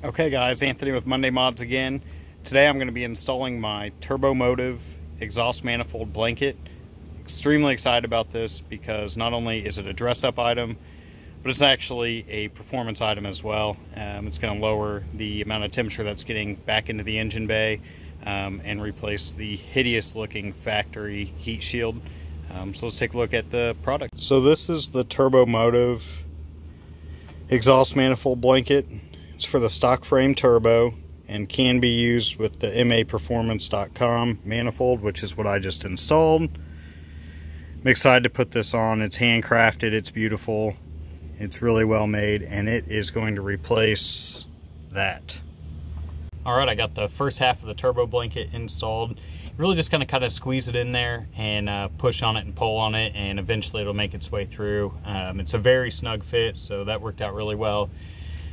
Okay guys, Anthony with Monday Mods again. Today I'm going to be installing my TurboMotiv Exhaust Manifold Blanket. Extremely excited about this because not only is it a dress-up item, but it's actually a performance item as well. It's going to lower the amount of temperature that's getting back into the engine bay and replace the hideous looking factory heat shield. So let's take a look at the product. So this is the TurboMotiv Exhaust Manifold Blanket. It's for the stock frame turbo and can be used with the maperformance.com manifold, which is what I just installed. I'm excited to put this on. It's handcrafted, it's beautiful, it's really well made, and it is going to replace that. Alright, I got the first half of the turbo blanket installed. Really just kind of squeeze it in there and push on it and pull on it, and eventually it'll make its way through. It's a very snug fit, so that worked out really well.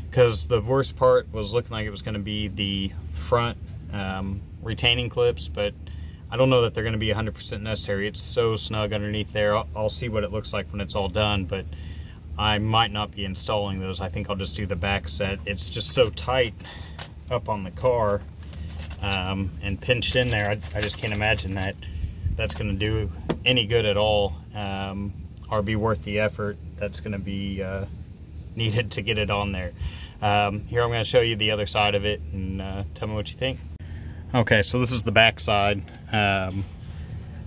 Because the worst part was looking like it was going to be the front retaining clips, but I don't know that they're going to be 100% necessary. It's so snug underneath there. I'll see what it looks like when it's all done, but I might not be installing those. I think I'll just do the back set. It's just so tight up on the car and pinched in there. I just can't imagine that that's going to do any good at all or be worth the effort that's going to be needed to get it on there. Here I'm going to show you the other side of it and tell me what you think. Okay, so this is the back side.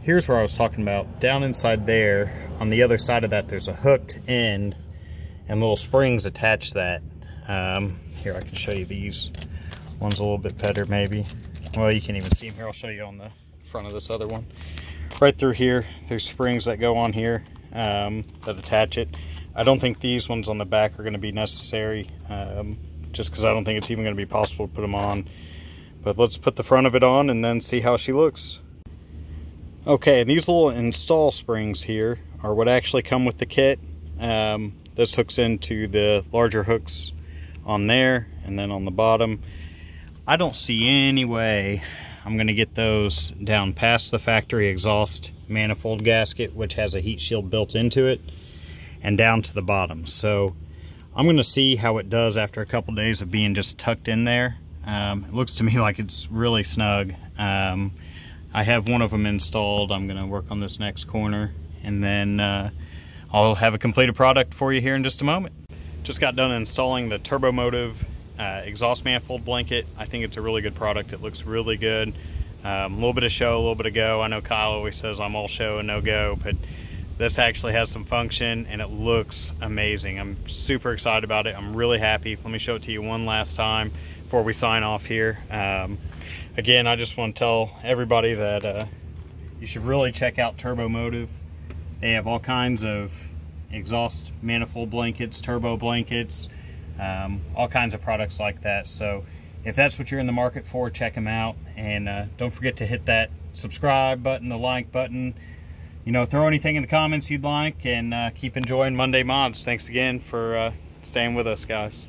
Here's where I was talking about. Down inside there, on the other side of that, there's a hooked end and little springs attached to that. Here, I can show you these. One's a little bit better maybe. Well, you can't even see them here. I'll show you on the front of this other one. Right through here, there's springs that go on here that attach it. I don't think these ones on the back are going to be necessary, just because I don't think it's even going to be possible to put them on. But let's put the front of it on and then see how she looks. Okay, and these little install springs here are what actually come with the kit. This hooks into the larger hooks on there and then on the bottom. I don't see any way I'm going to get those down past the factory exhaust manifold gasket, which has a heat shield built into it, and down to the bottom. So I'm going to see how it does after a couple days of being just tucked in there. It looks to me like it's really snug. I have one of them installed. I'm going to work on this next corner, and then I'll have a completed product for you here in just a moment. Just got done installing the TurboMotiv exhaust manifold blanket. I think it's a really good product. It looks really good. A little bit of show, a little bit of go. I know Kyle always says I'm all show and no go, but this actually has some function and it looks amazing. I'm super excited about it. I'm really happy. Let me show it to you one last time before we sign off here. Again, I just want to tell everybody that you should really check out TurboMotiv. They have all kinds of exhaust manifold blankets, turbo blankets, all kinds of products like that. So if that's what you're in the market for, check them out. And don't forget to hit that subscribe button, the like button. You know, throw anything in the comments you'd like, and keep enjoying Monday Mods. Thanks again for staying with us, guys.